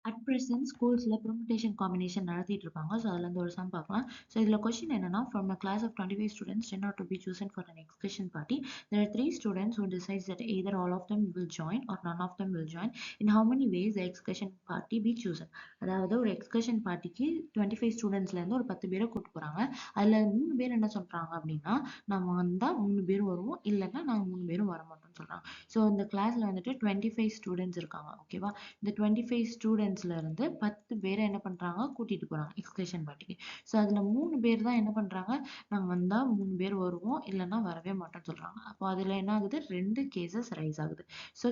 At present, schools permutation combination நடத்திட்டு இருப்பாங்க. So அதுல இருந்து ஒரு sum பார்க்கலாம். ஸோ இதுல question என்னன்னா, from a class of 25 students, 10 are to be chosen for an excursion party. There are 3 students who decides that either all of them will join or none of them will join. In how many ways the excursion party be chosen? அதாவது ஒரு excursion partyக்கு 25 ஸ்டூடெண்ட்ஸ்ல இருந்து ஒரு 10 பேரை கூட்டு போறாங்க. அதுல 3 பேர் என்ன சொல்றாங்க அப்படின்னா, நம்ம வந்தா 3 பேர் வருவோம், இல்லைன்னா நாங்க 3 பேரும் வர மாட்டோம்னு சொல்றாங்க. ஸோ இந்த கிளாஸ்ல வந்துட்டு 25 ஸ்டூடெண்ட்ஸ் இருக்காங்க. ஓகேவா? இந்த 25 ஸ்டூடெண்ட்ஸ்ல இருந்து 10 பேரை என்ன பண்றாங்க, கூட்டிட்டு போறாங்க எக்ஸ்கர்ஷன் பார்ட்டிக்கு. ஸோ அதுல 3 பேர் தான் என்ன பண்றாங்க, நாங்க வந்தா 3 பேர் வருவோம், இல்லைன்னா வரவே மாட்டோம்னு சொல்றாங்க. அப்போ அதுல என்ன ஆகுது, 2 கேசஸ் ரைஸ் ஆகுது. ஸோ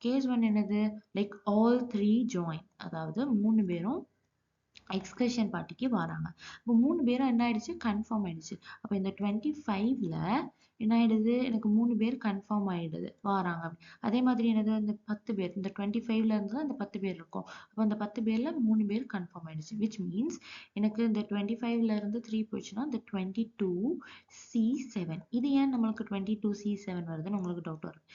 கேஸ் ஒன் என்னது, லைக் ஆல் த்ரீ ஜாயின், அதாவது 3 பேரும் எக்ஸ்கர்ஷன் பார்ட்டிக்கு வராங்க. இப்போ 3 பேரும் என்ன ஆயிடுச்சு, கன்ஃபார்ம் ஆயிடுச்சு. அப்போ இந்த 25ல என்ன ஆயிடுது, எனக்கு 3 பேர் கன்ஃபார்ம் ஆயிடுது வராங்க. அதே மாதிரி என்னது, இந்த 10 பேர், இந்த 25ல இருந்து தான் இந்த 10 பேர் இருக்கும். அப்போ அந்த 10 பேர்ல 3 பேர் கன்ஃபார்ம் ஆயிடுச்சு. விச் மீன்ஸ் எனக்கு இந்த 25ல இருந்து 3 போயிடுச்சுன்னா இந்த 22C7. இது ஏன் நம்மளுக்கு 22C7 வருதுன்னு உங்களுக்கு டவுட் வரும்.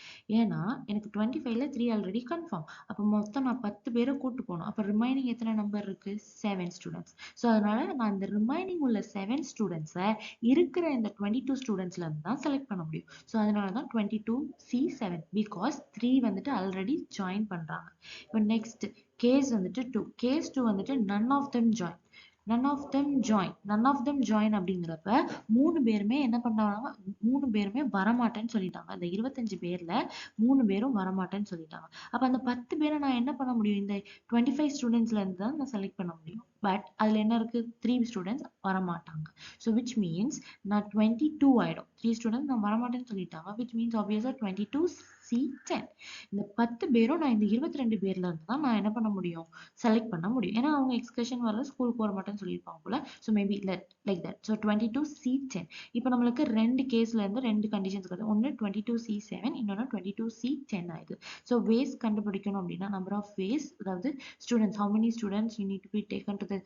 ஏன்னா எனக்கு 25ல 3 ஆல்ரெடி கன்ஃபார்ம். அப்போ மொத்தம் நான் 10 பேரை கூட்டு போகணும். அப்போ ரிமைனிங் எத்தனை நம்பர் இருக்கு, 7 ஸ்டூடெண்ட்ஸ். ஸோ அதனால நான் இந்த ரிமைனிங் உள்ள 7 ஸ்டூடெண்ட்ஸை இருக்கிற இந்த 22 ஸ்டூடெண்ட்ஸ்ல இருந்து தான் செலக்ட் பண்ண முடியும். ஸோ அதனால தான் 22C7, பிகாஸ் 3 வந்துட்டு ஆல்ரெடி ஜாயின் பண்றாங்க. இப்போ நெக்ஸ்ட் கேஸ் வந்துட்டு 2. கேஸ் 2 வந்துட்டு none of them join. none of them join அப்படிங்கிறப்ப 3 பேருமே என்ன பண்ணாங்க, 3 பேருமே வரமாட்டேன்னு சொல்லிட்டாங்க. அந்த 25 பேர்ல 3 பேரும் வரமாட்டேன்னு சொல்லிட்டாங்க. அப்ப அந்த 10 பேரை நான் என்ன பண்ண முடியும், இந்த 25 ஸ்டூடெண்ட்ஸ்ல இருந்து தான் நான் செலக்ட் பண்ண முடியும். பட் அதுல என்ன இருக்கு, 3 ஸ்டூடெண்ட்ஸ் வரமாட்டாங்க. ஸோ விச் மீன்ஸ் நான் 22 ஆயிடும். 3 ஸ்டூடெண்ட்ஸ் நான் வரமாட்டேன்னு சொல்லிட்டாங்க. விச் மீன்ஸ் ஆப்வியஸா 22C10. இந்த 10 பேரும் நான் இந்த 22 பேர்ல இருந்து தான் நான் என்ன பண்ண முடியும், செலக்ட் பண்ண முடியும். ஏன்னா அவங்க எக்ஸ்கர்ஷன் வரல, ஸ்கூலுக்கு வர மாட்டேன்னு சொல்லியிருப்பாங்க போல. So maybe like that. So 22C10. இப்போ நம்மளுக்கு 2 கேஸ்ல இருந்து 2 கண்டிஷன்ஸ் இருக்குது. ஒன்று 22C7, இன்னொன்று 22C10 ஆயிடுது. ஸோ வேஸ் கண்டுபிடிக்கணும் அப்படின்னா, நம்பர் ஆஃப் வேஸ், அதாவது students, how many students you need to be taken to the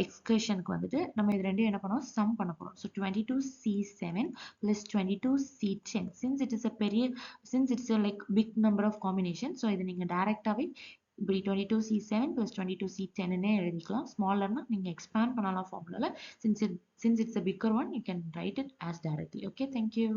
எக்ஸ்கர்ஷனுக்கு வந்துட்டு நம்ம இது ரெண்டும் என்ன பண்ணுவோம், சம் பண்ண போறோம். So 22C7 plus 22C10. since it's a like big number of combination, so இதை நீங்க டைரக்டாவே இப்படி 22C7 plus 22C10 எழுதிக்கலாம். ஸ்மாலர்னா நீங்க எக்ஸ்பேண்ட் பண்ணலாம் ஃபார்முலால. since it's a bigger one, you can write it as directly. Okay, thank you.